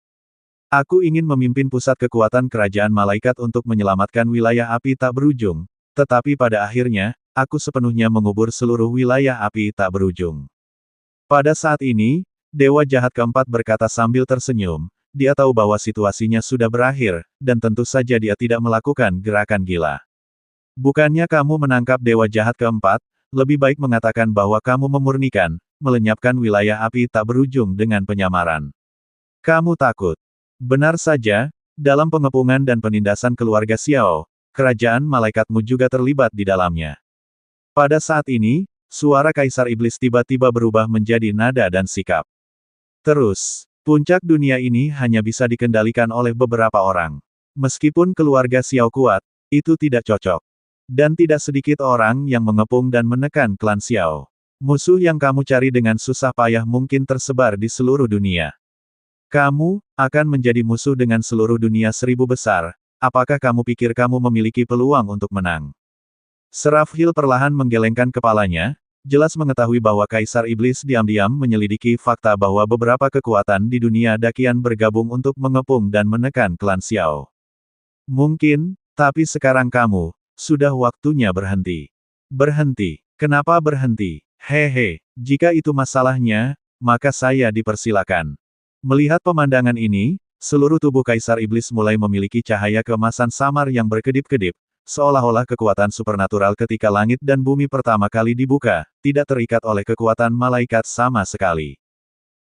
Aku ingin memimpin pusat kekuatan kerajaan malaikat untuk menyelamatkan wilayah api tak berujung, tetapi pada akhirnya, aku sepenuhnya mengubur seluruh wilayah api tak berujung. Pada saat ini, Dewa Jahat keempat berkata sambil tersenyum, dia tahu bahwa situasinya sudah berakhir, dan tentu saja dia tidak melakukan gerakan gila. Bukannya kamu menangkap Dewa Jahat keempat, lebih baik mengatakan bahwa kamu memurnikan, melenyapkan wilayah api tak berujung dengan penyamaran. Kamu takut. Benar saja, dalam pengepungan dan penindasan keluarga Xiao, kerajaan malaikatmu juga terlibat di dalamnya. Pada saat ini, suara Kaisar Iblis tiba-tiba berubah menjadi nada dan sikap. Terus, puncak dunia ini hanya bisa dikendalikan oleh beberapa orang. Meskipun keluarga Xiao kuat, itu tidak cocok. Dan tidak sedikit orang yang mengepung dan menekan klan Xiao. Musuh yang kamu cari dengan susah payah mungkin tersebar di seluruh dunia. Kamu akan menjadi musuh dengan seluruh dunia 1000 besar. Apakah kamu pikir kamu memiliki peluang untuk menang? Seraph Hill perlahan menggelengkan kepalanya, jelas mengetahui bahwa Kaisar Iblis diam-diam menyelidiki fakta bahwa beberapa kekuatan di dunia dakian bergabung untuk mengepung dan menekan klan Xiao. Mungkin, tapi sekarang kamu, sudah waktunya berhenti. Berhenti. Kenapa berhenti? Hehe, jika itu masalahnya, maka saya dipersilakan. Melihat pemandangan ini, seluruh tubuh Kaisar Iblis mulai memiliki cahaya keemasan samar yang berkedip-kedip, seolah-olah kekuatan supernatural ketika langit dan bumi pertama kali dibuka, tidak terikat oleh kekuatan malaikat sama sekali.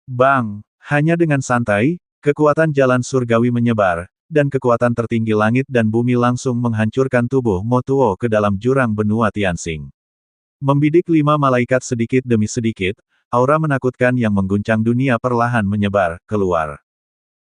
Bang! Hanya dengan santai, kekuatan jalan surgawi menyebar, dan kekuatan tertinggi langit dan bumi langsung menghancurkan tubuh Mo Tuo ke dalam jurang benua Tianxing. Membidik 5 malaikat sedikit demi sedikit, aura menakutkan yang mengguncang dunia perlahan menyebar keluar.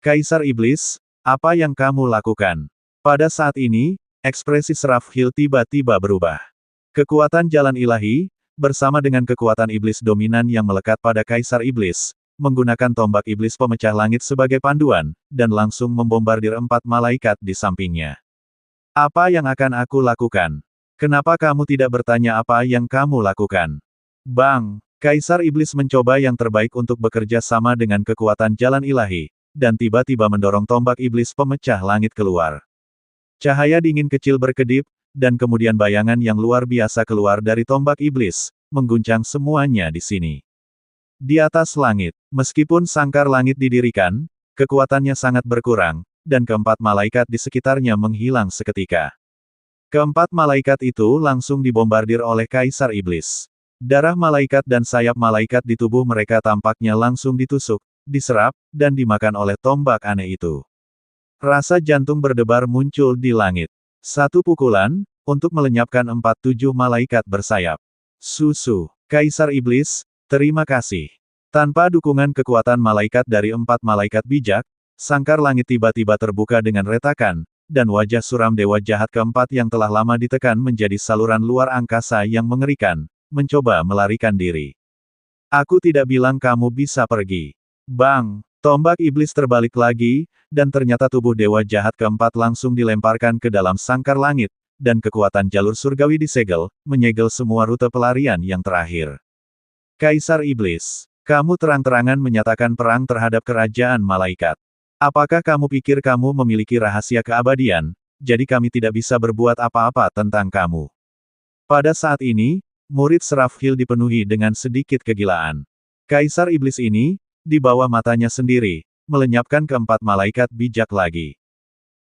Kaisar Iblis, apa yang kamu lakukan? Pada saat ini, ekspresi Seraph Hill tiba-tiba berubah. Kekuatan jalan ilahi, bersama dengan kekuatan iblis dominan yang melekat pada Kaisar Iblis, menggunakan tombak iblis pemecah langit sebagai panduan, dan langsung membombardir 4 malaikat di sampingnya. Apa yang akan aku lakukan? Kenapa kamu tidak bertanya apa yang kamu lakukan? Bang! Kaisar Iblis mencoba yang terbaik untuk bekerja sama dengan kekuatan jalan ilahi, dan tiba-tiba mendorong tombak iblis pemecah langit keluar. Cahaya dingin kecil berkedip, dan kemudian bayangan yang luar biasa keluar dari tombak iblis, mengguncang semuanya di sini. Di atas langit, meskipun sangkar langit didirikan, kekuatannya sangat berkurang, dan keempat malaikat di sekitarnya menghilang seketika. Keempat malaikat itu langsung dibombardir oleh Kaisar Iblis. Darah malaikat dan sayap malaikat di tubuh mereka tampaknya langsung ditusuk, diserap, dan dimakan oleh tombak aneh itu. Rasa jantung berdebar muncul di langit. Satu pukulan, untuk melenyapkan 47 malaikat bersayap. Susu, Kaisar Iblis, terima kasih. Tanpa dukungan kekuatan malaikat dari 4 malaikat bijak, sangkar langit tiba-tiba terbuka dengan retakan, dan wajah suram dewa jahat keempat yang telah lama ditekan menjadi saluran luar angkasa yang mengerikan, mencoba melarikan diri. Aku tidak bilang kamu bisa pergi. Bang! Tombak iblis terbalik lagi, dan ternyata tubuh dewa jahat keempat langsung dilemparkan ke dalam sangkar langit, dan kekuatan jalur surgawi disegel, menyegel semua rute pelarian yang terakhir. Kaisar Iblis, kamu terang-terangan menyatakan perang terhadap kerajaan malaikat. Apakah kamu pikir kamu memiliki rahasia keabadian, jadi kami tidak bisa berbuat apa-apa tentang kamu? Pada saat ini, murid Seraph Hill dipenuhi dengan sedikit kegilaan. Kaisar Iblis ini, di bawah matanya sendiri, melenyapkan keempat malaikat bijak lagi.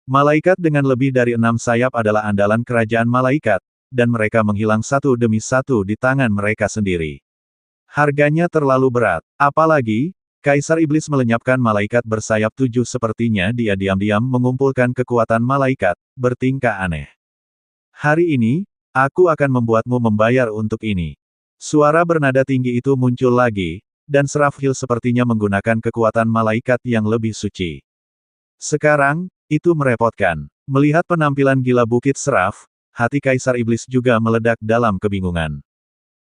Malaikat dengan lebih dari 6 sayap adalah andalan kerajaan malaikat, dan mereka menghilang satu demi satu di tangan mereka sendiri. Harganya terlalu berat, apalagi, Kaisar Iblis melenyapkan malaikat bersayap 7 sepertinya dia diam-diam mengumpulkan kekuatan malaikat, bertingkah aneh. Hari ini, aku akan membuatmu membayar untuk ini. Suara bernada tinggi itu muncul lagi, dan Seraph Hill sepertinya menggunakan kekuatan malaikat yang lebih suci. Sekarang, itu merepotkan. Melihat penampilan gila Bukit Seraph, hati Kaisar Iblis juga meledak dalam kebingungan.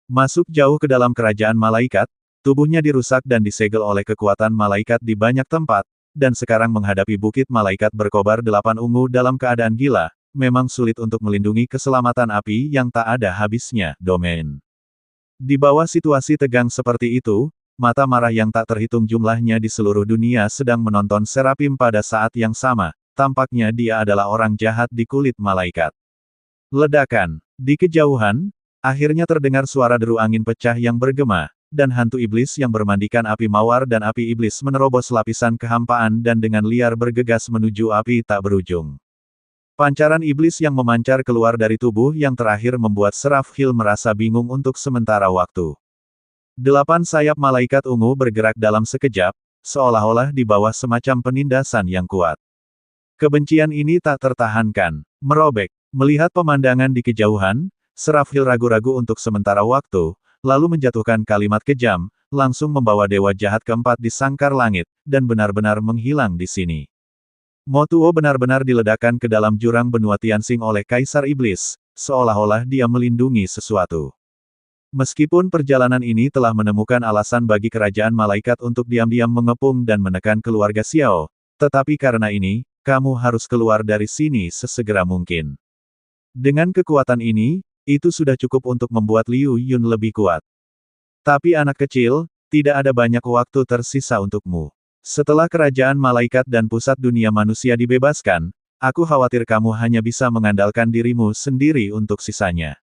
Masuk jauh ke dalam kerajaan malaikat, tubuhnya dirusak dan disegel oleh kekuatan malaikat di banyak tempat, dan sekarang menghadapi bukit malaikat berkobar 8 ungu dalam keadaan gila, memang sulit untuk melindungi keselamatan api yang tak ada habisnya, domain. Di bawah situasi tegang seperti itu, mata marah yang tak terhitung jumlahnya di seluruh dunia sedang menonton Serapim pada saat yang sama, tampaknya dia adalah orang jahat di kulit malaikat. Ledakan. Di kejauhan, akhirnya terdengar suara deru angin pecah yang bergema, dan hantu iblis yang bermandikan api mawar dan api iblis menerobos lapisan kehampaan dan dengan liar bergegas menuju api tak berujung. Pancaran iblis yang memancar keluar dari tubuh yang terakhir membuat Seraph Hill merasa bingung untuk sementara waktu. 8 sayap malaikat ungu bergerak dalam sekejap, seolah-olah di bawah semacam penindasan yang kuat. Kebencian ini tak tertahankan, merobek. Melihat pemandangan di kejauhan, Seraph Hill ragu-ragu untuk sementara waktu, lalu menjatuhkan kalimat kejam, langsung membawa dewa jahat keempat di sangkar langit, dan benar-benar menghilang di sini. Motuo benar-benar diledakkan ke dalam jurang benua Tianxing oleh Kaisar Iblis, seolah-olah dia melindungi sesuatu. Meskipun perjalanan ini telah menemukan alasan bagi kerajaan malaikat untuk diam-diam mengepung dan menekan keluarga Xiao, tetapi karena ini, kamu harus keluar dari sini sesegera mungkin. Dengan kekuatan ini, itu sudah cukup untuk membuat Liu Yun lebih kuat. Tapi anak kecil, tidak ada banyak waktu tersisa untukmu. Setelah kerajaan malaikat dan pusat dunia manusia dibebaskan, aku khawatir kamu hanya bisa mengandalkan dirimu sendiri untuk sisanya.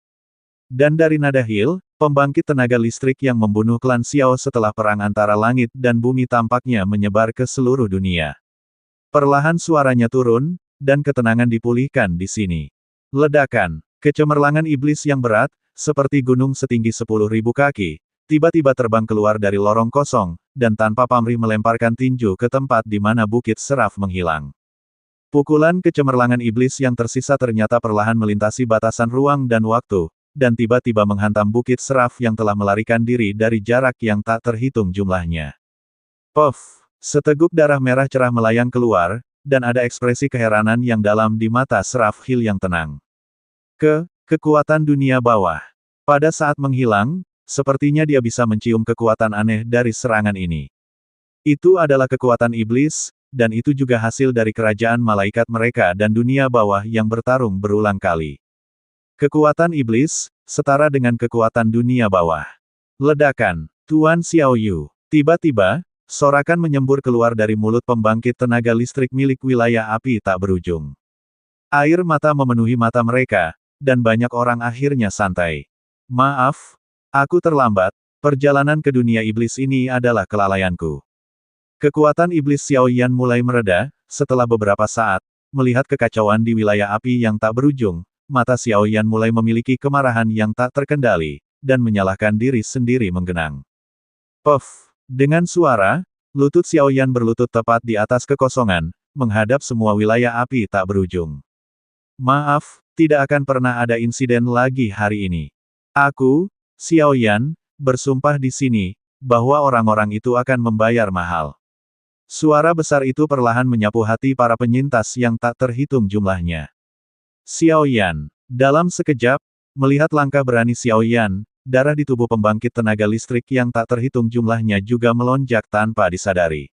Dan dari nada Hill, pembangkit tenaga listrik yang membunuh klan Xiao setelah perang antara langit dan bumi tampaknya menyebar ke seluruh dunia. Perlahan suaranya turun, dan ketenangan dipulihkan di sini. Ledakan, kecemerlangan iblis yang berat, seperti gunung setinggi 10.000 kaki, tiba-tiba terbang keluar dari lorong kosong, dan tanpa pamrih melemparkan tinju ke tempat di mana bukit Seraph menghilang. Pukulan kecemerlangan iblis yang tersisa ternyata perlahan melintasi batasan ruang dan waktu, dan tiba-tiba menghantam bukit Seraph yang telah melarikan diri dari jarak yang tak terhitung jumlahnya. Puff! Seteguk darah merah cerah melayang keluar, dan ada ekspresi keheranan yang dalam di mata Seraph Hill yang tenang. Kekuatan dunia bawah. Pada saat menghilang, sepertinya dia bisa mencium kekuatan aneh dari serangan ini. Itu adalah kekuatan iblis, dan itu juga hasil dari kerajaan malaikat mereka dan dunia bawah yang bertarung berulang kali. Kekuatan iblis, setara dengan kekuatan dunia bawah. Ledakan, Tuan Xiaoyu. Tiba-tiba, sorakan menyembur keluar dari mulut pembangkit tenaga listrik milik wilayah api tak berujung. Air mata memenuhi mata mereka, dan banyak orang akhirnya santai. Maaf, aku terlambat, perjalanan ke dunia iblis ini adalah kelalaianku. Kekuatan iblis Xiaoyan mulai mereda, setelah beberapa saat, melihat kekacauan di wilayah api yang tak berujung, mata Xiaoyan mulai memiliki kemarahan yang tak terkendali, dan menyalahkan diri sendiri menggenang. Puff! Dengan suara, lutut Xiaoyan berlutut tepat di atas kekosongan, menghadap semua wilayah api tak berujung. Maaf, tidak akan pernah ada insiden lagi hari ini. Aku, Xiaoyan, bersumpah di sini, bahwa orang-orang itu akan membayar mahal. Suara besar itu perlahan menyapu hati para penyintas yang tak terhitung jumlahnya. Xiaoyan. Dalam sekejap, melihat langkah berani Xiaoyan, darah di tubuh pembangkit tenaga listrik yang tak terhitung jumlahnya juga melonjak tanpa disadari.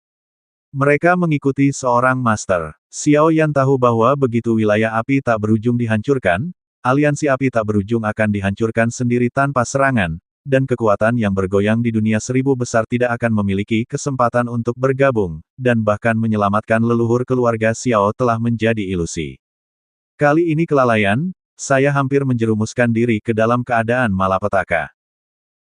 Mereka mengikuti seorang master. Xiaoyan tahu bahwa begitu wilayah api tak berujung dihancurkan, aliansi api tak berujung akan dihancurkan sendiri tanpa serangan, dan kekuatan yang bergoyang di dunia seribu besar tidak akan memiliki kesempatan untuk bergabung, dan bahkan menyelamatkan leluhur keluarga Xiao telah menjadi ilusi. Kali ini kelalaian, saya hampir menjerumuskan diri ke dalam keadaan malapetaka.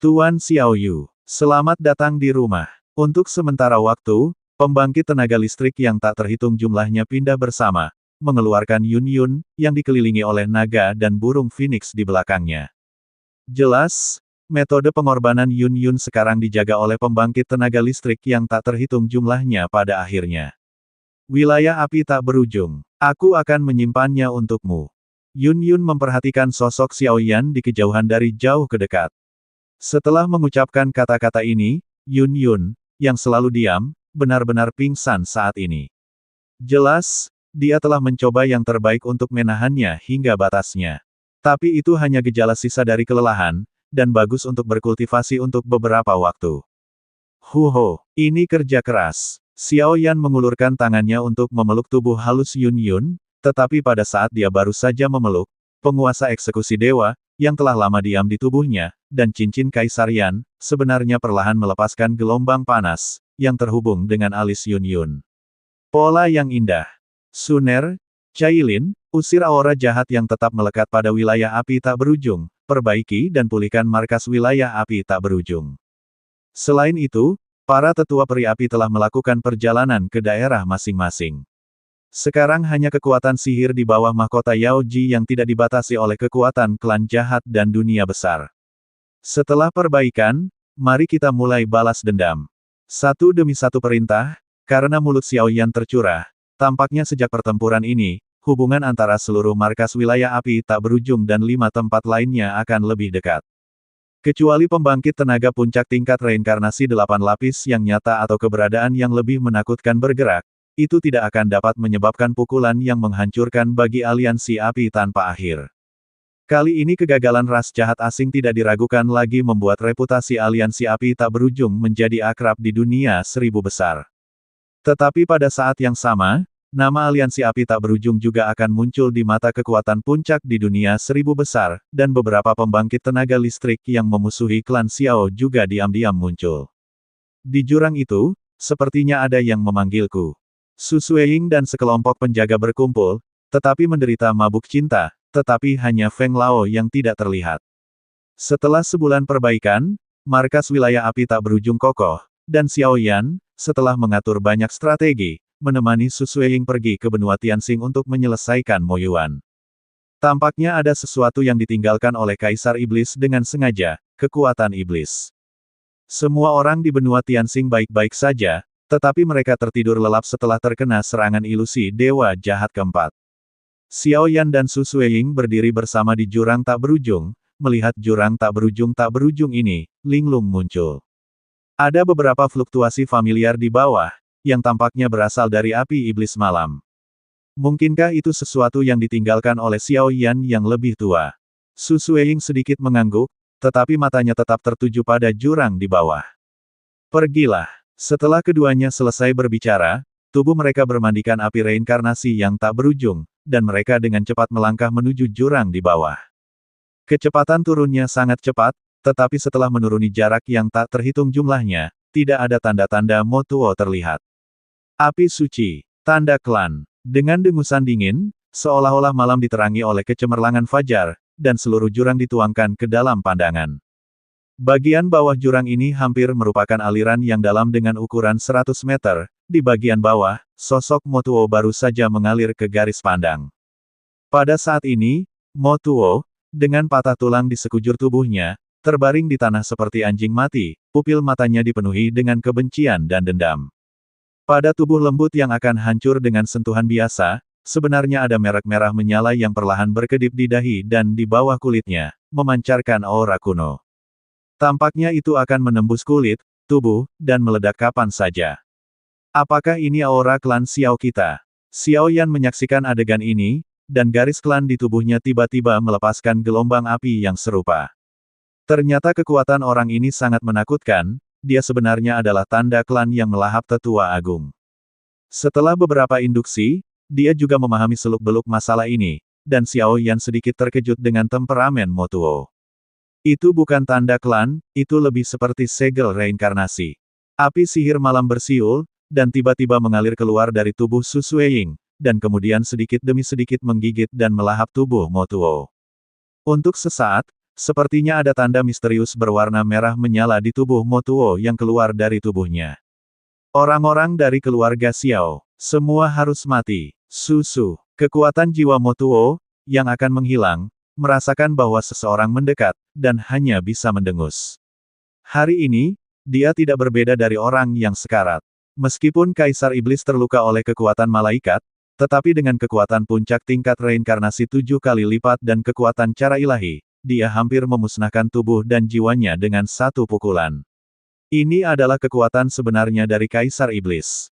Tuan Xiaoyu, selamat datang di rumah. Untuk sementara waktu, pembangkit tenaga listrik yang tak terhitung jumlahnya pindah bersama, mengeluarkan Yun Yun, yang dikelilingi oleh naga dan burung phoenix di belakangnya. Jelas, metode pengorbanan Yun Yun sekarang dijaga oleh pembangkit tenaga listrik yang tak terhitung jumlahnya pada akhirnya. Wilayah api tak berujung. Aku akan menyimpannya untukmu. Yun Yun memperhatikan sosok Xiaoyan di kejauhan dari jauh ke dekat. Setelah mengucapkan kata-kata ini, Yun Yun, yang selalu diam, benar-benar pingsan saat ini. Jelas, dia telah mencoba yang terbaik untuk menahannya hingga batasnya. Tapi itu hanya gejala sisa dari kelelahan, dan bagus untuk berkultivasi untuk beberapa waktu. Huho, ini kerja keras. Xiaoyan mengulurkan tangannya untuk memeluk tubuh halus Yun Yun, tetapi pada saat dia baru saja memeluk, penguasa eksekusi dewa, yang telah lama diam di tubuhnya, dan cincin Kaisar Yan, sebenarnya perlahan melepaskan gelombang panas, yang terhubung dengan alis Yun Yun. Pola yang indah. Suner, Cailin, usir aura jahat yang tetap melekat pada wilayah api tak berujung, perbaiki dan pulihkan markas wilayah api tak berujung. Selain itu, para tetua peri api telah melakukan perjalanan ke daerah masing-masing. Sekarang hanya kekuatan sihir di bawah mahkota Yao Ji yang tidak dibatasi oleh kekuatan klan jahat dan dunia besar. Setelah perbaikan, mari kita mulai balas dendam. Satu demi satu perintah, karena mulut Xiaoyan tercurah, tampaknya sejak pertempuran ini, hubungan antara seluruh markas wilayah api tak berujung dan 5 tempat lainnya akan lebih dekat. Kecuali pembangkit tenaga puncak tingkat reinkarnasi 8 lapis yang nyata atau keberadaan yang lebih menakutkan bergerak, itu tidak akan dapat menyebabkan pukulan yang menghancurkan bagi aliansi api tanpa akhir. Kali ini kegagalan ras jahat asing tidak diragukan lagi membuat reputasi aliansi api tak berujung menjadi akrab di dunia 1000 besar. Tetapi pada saat yang sama, nama aliansi api tak berujung juga akan muncul di mata kekuatan puncak di dunia 1000 besar, dan beberapa pembangkit tenaga listrik yang memusuhi klan Xiao juga diam-diam muncul. Di jurang itu, sepertinya ada yang memanggilku. Su Sueying dan sekelompok penjaga berkumpul, tetapi menderita mabuk cinta, tetapi hanya Feng Lao yang tidak terlihat. Setelah sebulan perbaikan, markas wilayah api tak berujung kokoh, dan Xiao Yan, setelah mengatur banyak strategi, menemani Su Sueying pergi ke benua Tianxing untuk menyelesaikan Mo Yuan. Tampaknya ada sesuatu yang ditinggalkan oleh Kaisar Iblis dengan sengaja, kekuatan iblis. Semua orang di benua Tianxing baik-baik saja, tetapi mereka tertidur lelap setelah terkena serangan ilusi Dewa Jahat keempat. Xiao Yan dan Su Sueying berdiri bersama di jurang tak berujung, melihat jurang tak berujung ini, linglung muncul. Ada beberapa fluktuasi familiar di bawah, yang tampaknya berasal dari api iblis malam. Mungkinkah itu sesuatu yang ditinggalkan oleh Xiao Yan yang lebih tua? Su Sueying sedikit mengangguk, tetapi matanya tetap tertuju pada jurang di bawah. Pergilah. Setelah keduanya selesai berbicara, tubuh mereka bermandikan api reinkarnasi yang tak berujung, dan mereka dengan cepat melangkah menuju jurang di bawah. Kecepatan turunnya sangat cepat, tetapi setelah menuruni jarak yang tak terhitung jumlahnya, tidak ada tanda-tanda Mo Tuo terlihat. Api suci, tanda klan. Dengan dengusan dingin, seolah-olah malam diterangi oleh kecemerlangan fajar, dan seluruh jurang dituangkan ke dalam pandangan. Bagian bawah jurang ini hampir merupakan aliran yang dalam dengan ukuran 100 meter, di bagian bawah, sosok Mo Tuo baru saja mengalir ke garis pandang. Pada saat ini, Mo Tuo, dengan patah tulang di sekujur tubuhnya, terbaring di tanah seperti anjing mati, pupil matanya dipenuhi dengan kebencian dan dendam. Pada tubuh lembut yang akan hancur dengan sentuhan biasa, sebenarnya ada merek merah menyala yang perlahan berkedip di dahi dan di bawah kulitnya, memancarkan aura kuno. Tampaknya itu akan menembus kulit, tubuh, dan meledak kapan saja. Apakah ini aura klan Xiao kita? Xiao Yan menyaksikan adegan ini, dan garis klan di tubuhnya tiba-tiba melepaskan gelombang api yang serupa. Ternyata kekuatan orang ini sangat menakutkan, dia sebenarnya adalah tanda klan yang melahap tetua agung. Setelah beberapa induksi, dia juga memahami seluk-beluk masalah ini, dan Xiao Yan sedikit terkejut dengan temperamen Mo Tuo. Itu bukan tanda klan, itu lebih seperti segel reinkarnasi. Api sihir malam bersiul, dan tiba-tiba mengalir keluar dari tubuh Su Sueying, dan kemudian sedikit demi sedikit menggigit dan melahap tubuh Mo Tuo. Untuk sesaat, sepertinya ada tanda misterius berwarna merah menyala di tubuh Mo Tuo yang keluar dari tubuhnya. Orang-orang dari keluarga Xiao, semua harus mati. Su, kekuatan jiwa Mo Tuo, yang akan menghilang, merasakan bahwa seseorang mendekat, dan hanya bisa mendengus. Hari ini, dia tidak berbeda dari orang yang sekarat. Meskipun Kaisar Iblis terluka oleh kekuatan malaikat, tetapi dengan kekuatan puncak tingkat reinkarnasi 7 kali lipat dan kekuatan cara ilahi, dia hampir memusnahkan tubuh dan jiwanya dengan satu pukulan. Ini adalah kekuatan sebenarnya dari Kaisar Iblis.